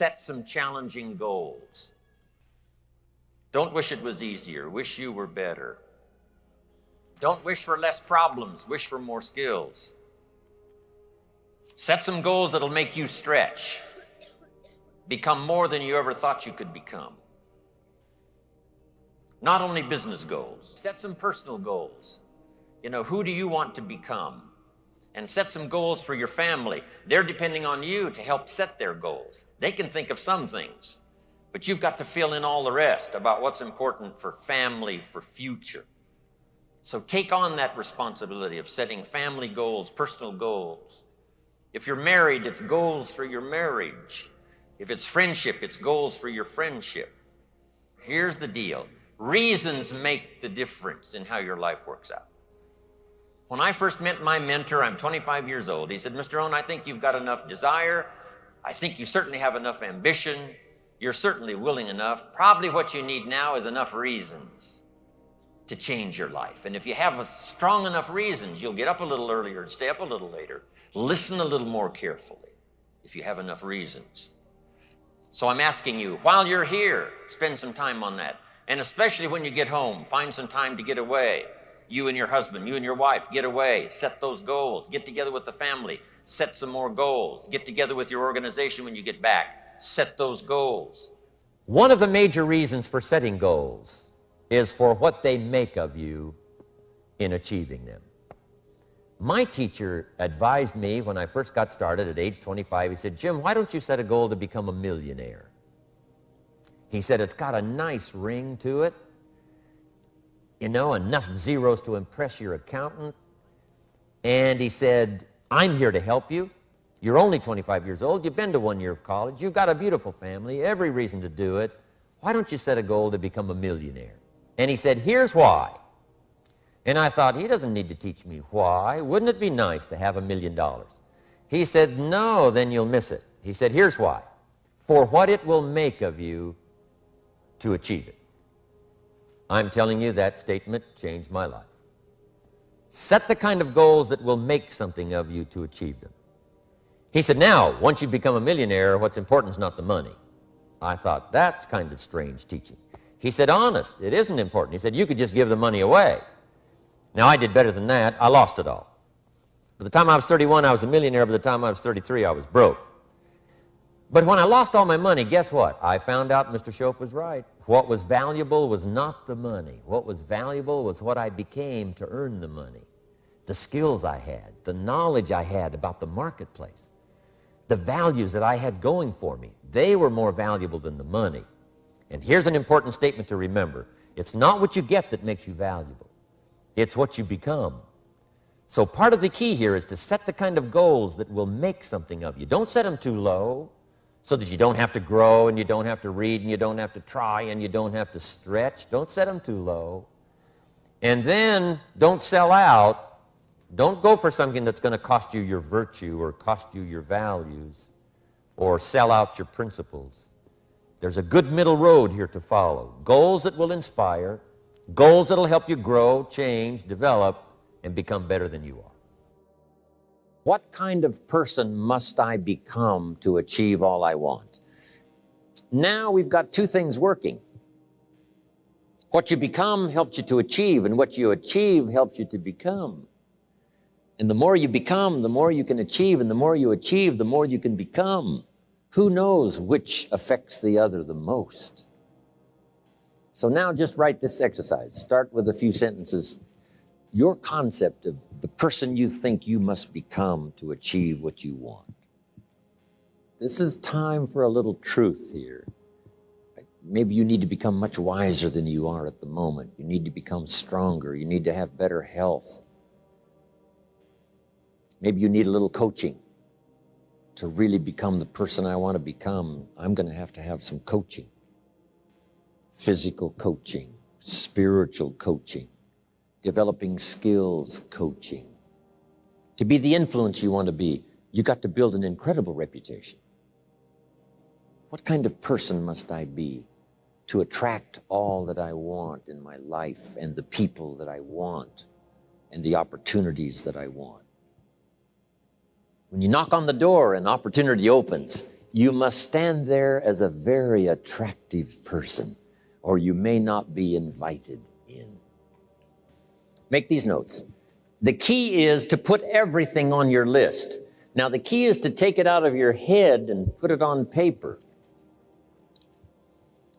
set some challenging goals. Don't wish it was easier. Wish you were better. Don't wish for less problems. Wish for more skills. Set some goals that'll make you stretch. Become more than you ever thought you could become. Not only business goals. Set some personal goals. Who do you want to become? And set some goals for your family. They're depending on you to help set their goals. They can think of some things, but you've got to fill in all the rest about what's important for family, for future. So take on that responsibility of setting family goals, personal goals. If you're married, it's goals for your marriage. If it's friendship, it's goals for your friendship. Here's the deal. Reasons make the difference in how your life works out. When I first met my mentor, I'm 25 years old. He said, Mr. Rohn, I think you've got enough desire. I think you certainly have enough ambition. You're certainly willing enough. Probably what you need now is enough reasons to change your life. And if you have strong enough reasons, you'll get up a little earlier and stay up a little later. Listen a little more carefully if you have enough reasons. So I'm asking you, while you're here, spend some time on that. And especially when you get home, find some time to get away. You and your husband, you and your wife, get away, set those goals, get together with the family, set some more goals, get together with your organization when you get back, set those goals. One of the major reasons for setting goals is for what they make of you in achieving them. My teacher advised me when I first got started at age 25, he said, Jim, why don't you set a goal to become a millionaire? He said, it's got a nice ring to it. Enough zeros to impress your accountant. And he said, I'm here to help you. You're only 25 years old. You've been to 1 year of college. You've got a beautiful family, every reason to do it. Why don't you set a goal to become a millionaire? And he said, here's why. And I thought, he doesn't need to teach me why. Wouldn't it be nice to have $1 million? He said, no, then you'll miss it. He said, here's why. For what it will make of you to achieve it. I'm telling you, that statement changed my life. Set the kind of goals that will make something of you to achieve them. He said, now, once you become a millionaire, what's important is not the money. I thought, that's kind of strange teaching. He said, honest, it isn't important. He said, you could just give the money away. Now, I did better than that. I lost it all. By the time I was 31, I was a millionaire. By the time I was 33, I was broke. But when I lost all my money, guess what? I found out Mr. Schoaf was right. What was valuable was not the money. What was valuable was what I became to earn the money. The skills I had, the knowledge I had about the marketplace, the values that I had going for me. They were more valuable than the money. And here's an important statement to remember. It's not what you get that makes you valuable. It's what you become. So part of the key here is to set the kind of goals that will make something of you. Don't set them too low, so that you don't have to grow and you don't have to read and you don't have to try and you don't have to stretch. Don't set them too low. And then don't sell out. Don't go for something that's going to cost you your virtue or cost you your values or sell out your principles. There's a good middle road here to follow. Goals that will inspire, goals that will help you grow, change, develop, and become better than you are. What kind of person must I become to achieve all I want? Now we've got two things working. What you become helps you to achieve, and what you achieve helps you to become. And the more you become, the more you can achieve, and the more you achieve, the more you can become. Who knows which affects the other the most? So now just write this exercise. Start with a few sentences. Your concept of the person you think you must become to achieve what you want. This is time for a little truth here. Maybe you need to become much wiser than you are at the moment. You need to become stronger. You need to have better health. Maybe you need a little coaching. To really become the person I want to become, I'm going to have some coaching. Physical coaching, spiritual coaching, developing skills coaching. To be the influence you want to be, you got to build an incredible reputation. What kind of person must I be to attract all that I want in my life and the people that I want and the opportunities that I want? When you knock on the door and opportunity opens, You must stand there as a very attractive person, or you may not be invited in. Make these notes. The key is to put everything on your list. Now, the key is to take it out of your head and put it on paper.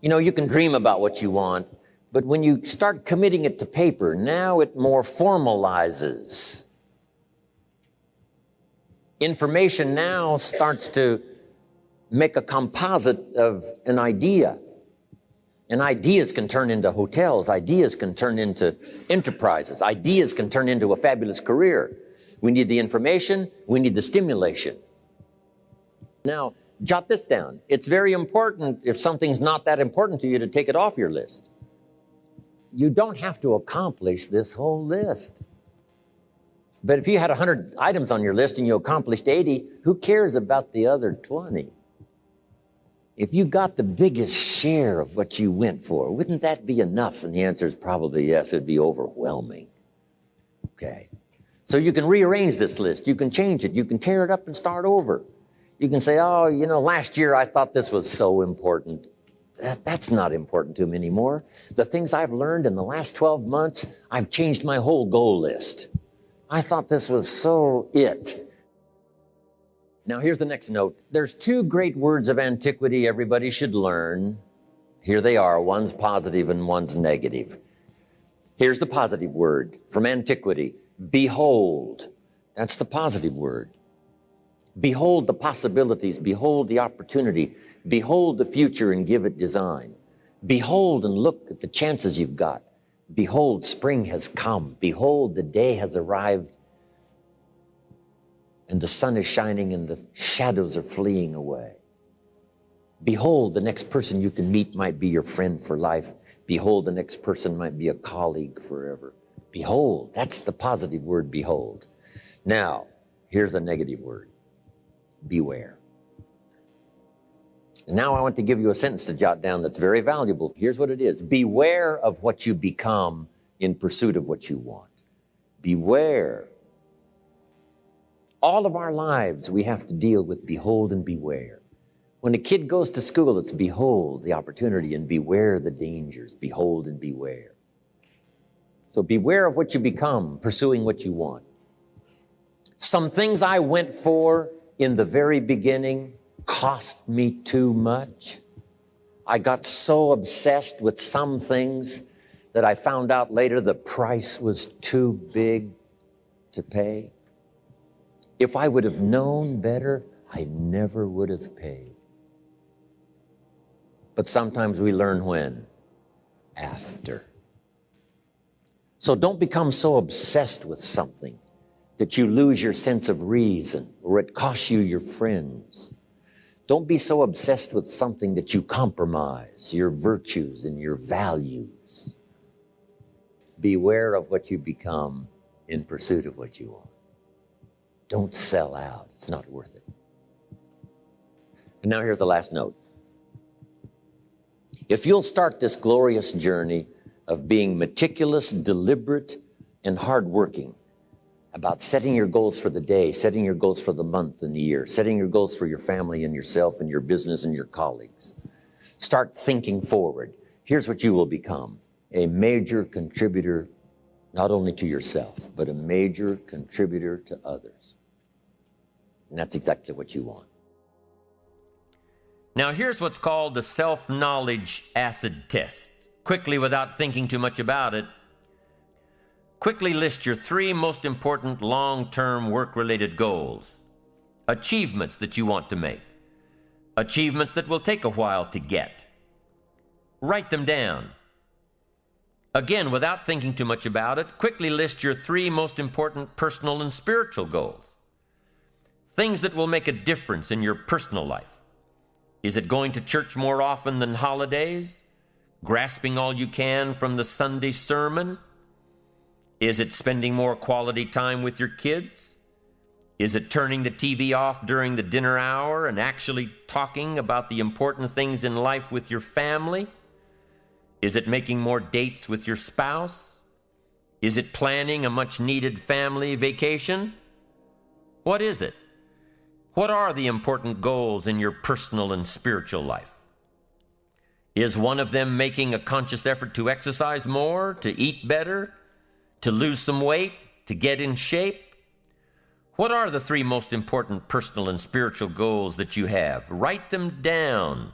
You know, you can dream about what you want, but when you start committing it to paper, now it more formalizes. Information now starts to make a composite of an idea. And ideas can turn into hotels. Ideas can turn into enterprises. Ideas can turn into a fabulous career. We need the information. We need the stimulation. Now, jot this down. It's very important, if something's not that important to you, to take it off your list. You don't have to accomplish this whole list. But if you had 100 items on your list and you accomplished 80, who cares about the other 20? If you got the biggest share of what you went for, wouldn't that be enough? And the answer is probably yes. It'd be overwhelming. Okay. So you can rearrange this list. You can change it. You can tear it up and start over. You can say, oh, you know, last year I thought this was so important. That's not important to me anymore. The things I've learned in the last 12 months, I've changed my whole goal list. I thought this was so it. Now, here's the next note. There's two great words of antiquity everybody should learn. Here they are. One's positive and one's negative. Here's the positive word from antiquity. Behold. That's the positive word. Behold the possibilities. Behold the opportunity. Behold the future and give it design. Behold and look at the chances you've got. Behold, spring has come. Behold, the day has arrived. And the sun is shining and the shadows are fleeing away. Behold, the next person you can meet might be your friend for life. Behold, the next person might be a colleague forever. Behold, that's the positive word, behold. Now, here's the negative word, beware. Now I want to give you a sentence to jot down that's very valuable. Here's what it is. Beware of what you become in pursuit of what you want. Beware. All of our lives, we have to deal with behold and beware. When a kid goes to school, it's behold the opportunity and beware the dangers. Behold and beware. So beware of what you become, pursuing what you want. Some things I went for in the very beginning cost me too much. I got so obsessed with some things that I found out later the price was too big to pay. If I would have known better, I never would have paid. But sometimes we learn when? After. So don't become so obsessed with something that you lose your sense of reason or it costs you your friends. Don't be so obsessed with something that you compromise your virtues and your values. Beware of what you become in pursuit of what you want. Don't sell out. It's not worth it. And now here's the last note. If you'll start this glorious journey of being meticulous, deliberate, and hardworking about setting your goals for the day, setting your goals for the month and the year, setting your goals for your family and yourself and your business and your colleagues, start thinking forward. Here's what you will become: a major contributor, not only to yourself, but a major contributor to others. And that's exactly what you want. Now, here's what's called the self-knowledge acid test. Quickly, without thinking too much about it, quickly list your 3 most important long-term work-related goals. Achievements that you want to make. Achievements that will take a while to get. Write them down. Again, without thinking too much about it, quickly list your 3 most important personal and spiritual goals. Things that will make a difference in your personal life. Is it going to church more often than holidays? Grasping all you can from the Sunday sermon? Is it spending more quality time with your kids? Is it turning the TV off during the dinner hour and actually talking about the important things in life with your family? Is it making more dates with your spouse? Is it planning a much-needed family vacation? What is it? What are the important goals in your personal and spiritual life? Is one of them making a conscious effort to exercise more, to eat better, to lose some weight, to get in shape? What are the 3 most important personal and spiritual goals that you have? Write them down.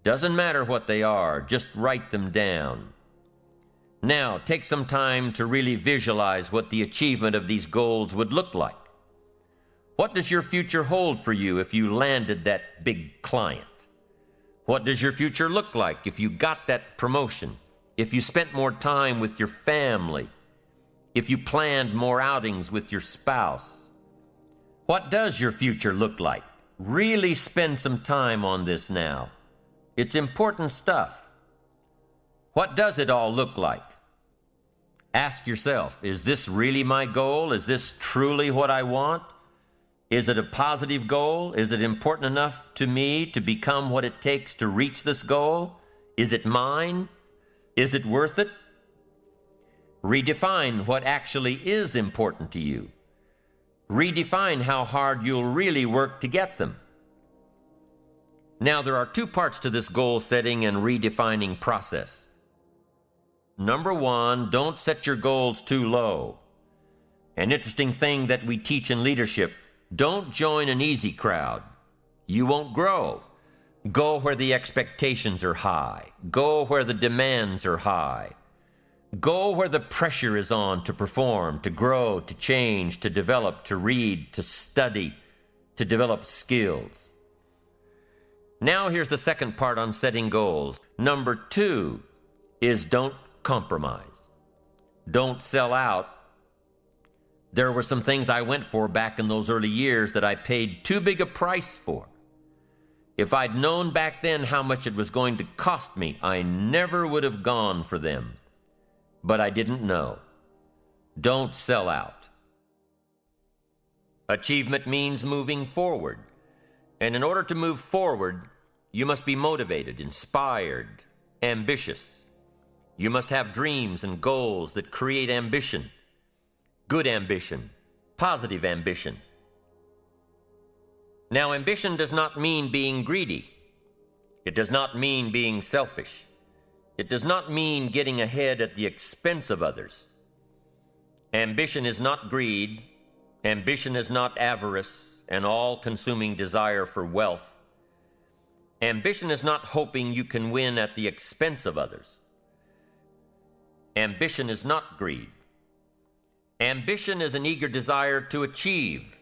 Doesn't matter what they are, just write them down. Now, take some time to really visualize what the achievement of these goals would look like. What does your future hold for you if you landed that big client? What does your future look like if you got that promotion? If you spent more time with your family? If you planned more outings with your spouse? What does your future look like? Really spend some time on this now. It's important stuff. What does it all look like? Ask yourself, is this really my goal? Is this truly what I want? Is it a positive goal? Is it important enough to me to become what it takes to reach this goal? Is it mine? Is it worth it? Redefine what actually is important to you. Redefine how hard you'll really work to get them. Now, there are 2 parts to this goal setting and redefining process. Number 1, don't set your goals too low. An interesting thing that we teach in leadership: don't join an easy crowd. You won't grow. Go where the expectations are high. Go where the demands are high. Go where the pressure is on to perform, to grow, to change, to develop, to read, to study, to develop skills. Now here's the second part on setting goals. Number 2 is don't compromise. Don't sell out. There were some things I went for back in those early years that I paid too big a price for. If I'd known back then how much it was going to cost me, I never would have gone for them. But I didn't know. Don't sell out. Achievement means moving forward. And in order to move forward, you must be motivated, inspired, ambitious. You must have dreams and goals that create ambition. Good ambition, positive ambition. Now, ambition does not mean being greedy. It does not mean being selfish. It does not mean getting ahead at the expense of others. Ambition is not greed. Ambition is not avarice, an all-consuming desire for wealth. Ambition is not hoping you can win at the expense of others. Ambition is not greed. Ambition is an eager desire to achieve,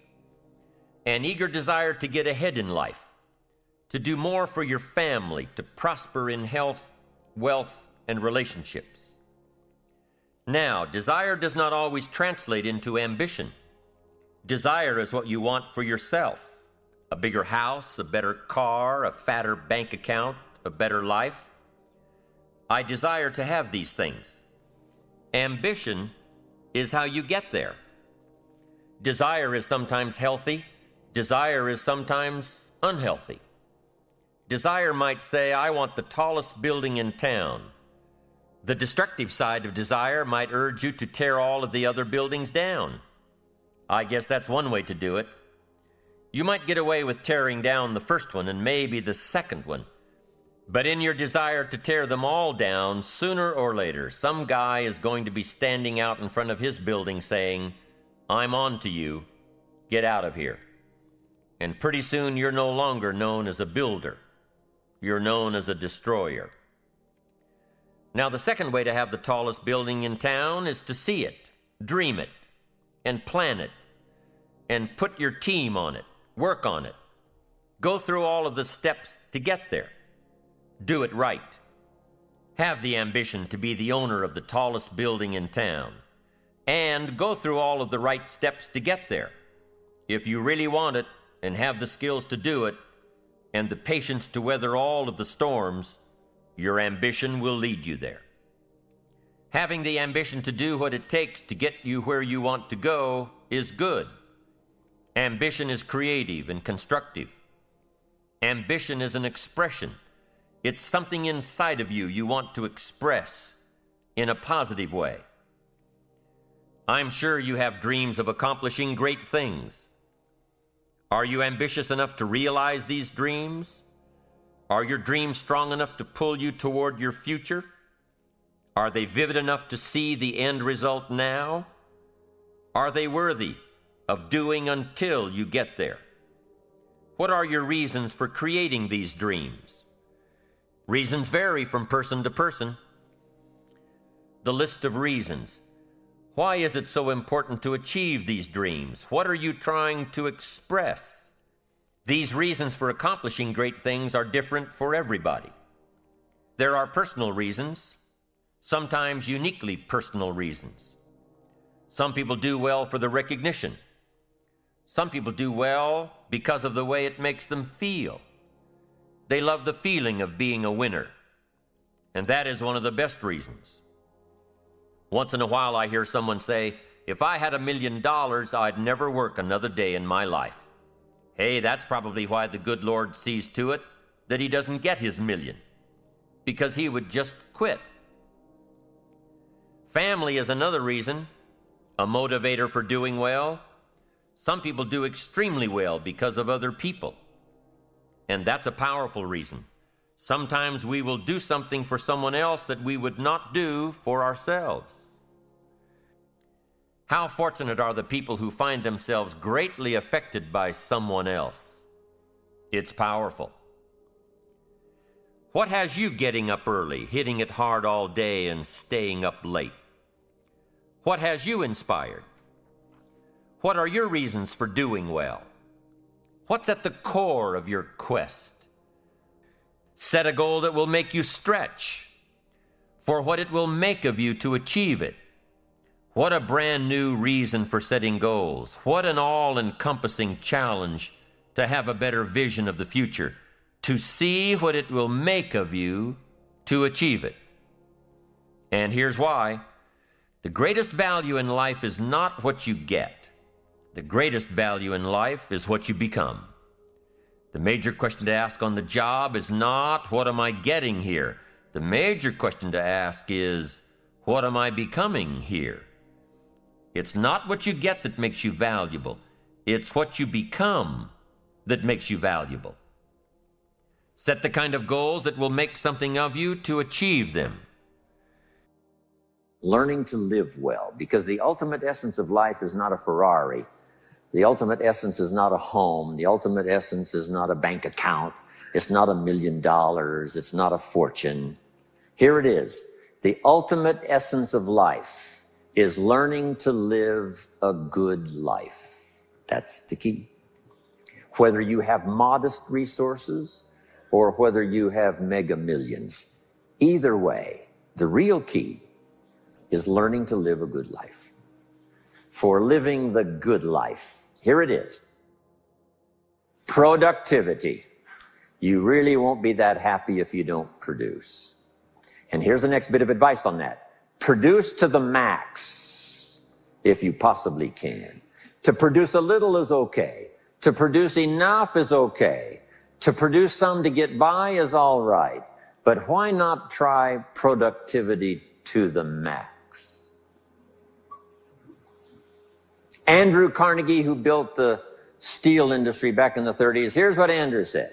an eager desire to get ahead in life, to do more for your family, to prosper in health, wealth, and relationships. Now, desire does not always translate into ambition. Desire is what you want for yourself: a bigger house, a better car, a fatter bank account, a better life. I desire to have these things. Ambition is how you get there. Desire is sometimes healthy. Desire is sometimes unhealthy. Desire might say, I want the tallest building in town. The destructive side of desire might urge you to tear all of the other buildings down. I guess that's one way to do it. You might get away with tearing down the first one and maybe the second one. But in your desire to tear them all down, sooner or later, some guy is going to be standing out in front of his building saying, I'm on to you, get out of here. And pretty soon you're no longer known as a builder. You're known as a destroyer. Now, the second way to have the tallest building in town is to see it, dream it, and plan it, and put your team on it, work on it. Go through all of the steps to get there. Do it right. Have the ambition to be the owner of the tallest building in town. And go through all of the right steps to get there. If you really want it, and have the skills to do it, and the patience to weather all of the storms, your ambition will lead you there. Having the ambition to do what it takes to get you where you want to go is good. Ambition is creative and constructive. Ambition is an expression. It's something inside of you want to express in a positive way. I'm sure you have dreams of accomplishing great things. Are you ambitious enough to realize these dreams? Are your dreams strong enough to pull you toward your future? Are they vivid enough to see the end result now? Are they worthy of doing until you get there? What are your reasons for creating these dreams? Reasons vary from person to person. The list of reasons. Why is it so important to achieve these dreams? What are you trying to express? These reasons for accomplishing great things are different for everybody. There are personal reasons, sometimes uniquely personal reasons. Some people do well for the recognition. Some people do well because of the way it makes them feel. They love the feeling of being a winner, and that is one of the best reasons. Once in a while I hear someone say, if I had $1 million, I'd never work another day in my life. Hey, that's probably why the good Lord sees to it that he doesn't get his million, because he would just quit. Family is another reason, a motivator for doing well. Some people do extremely well because of other people, and that's a powerful reason. Sometimes we will do something for someone else that we would not do for ourselves. How fortunate are the people who find themselves greatly affected by someone else? It's powerful. What has you getting up early, hitting it hard all day, and staying up late? What has you inspired? What are your reasons for doing well? What's at the core of your quest? Set a goal that will make you stretch for what it will make of you to achieve it. What a brand new reason for setting goals. What an all-encompassing challenge to have a better vision of the future, to see what it will make of you to achieve it. And here's why. The greatest value in life is not what you get. The greatest value in life is what you become. The major question to ask on the job is not, what am I getting here? The major question to ask is, what am I becoming here? It's not what you get that makes you valuable. It's what you become that makes you valuable. Set the kind of goals that will make something of you to achieve them. Learning to live well, because the ultimate essence of life is not a Ferrari. The ultimate essence is not a home. The ultimate essence is not a bank account. It's not $1 million. It's not a fortune. Here it is. The ultimate essence of life is learning to live a good life. That's the key. Whether you have modest resources or whether you have mega millions, either way, the real key is learning to live a good life. For living the good life, here it is. Productivity. You really won't be that happy if you don't produce. And here's the next bit of advice on that. Produce to the max if you possibly can. To produce a little is okay. To produce enough is okay. To produce some to get by is all right. But why not try productivity to the max? Andrew Carnegie, who built the steel industry back in the 30s, here's what Andrew said.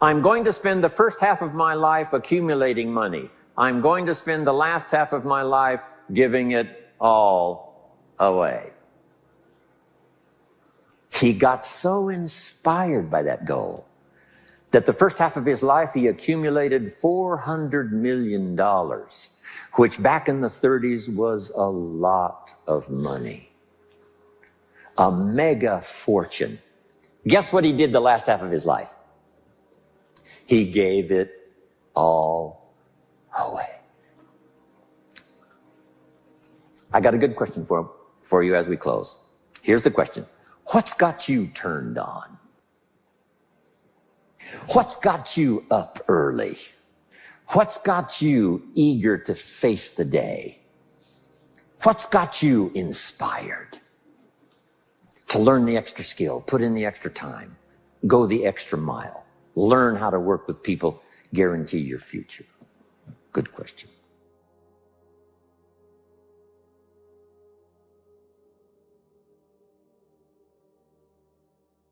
I'm going to spend the first half of my life accumulating money. I'm going to spend the last half of my life giving it all away. He got so inspired by that goal that the first half of his life he accumulated $400 million, which back in the 30s was a lot of money. A mega fortune. Guess what he did the last half of his life? He gave it all away. I got a good question for you as we close. Here's the question. What's got you turned on? What's got you up early? What's got you eager to face the day? What's got you inspired to learn the extra skill, put in the extra time, go the extra mile, learn how to work with people, guarantee your future? Good question.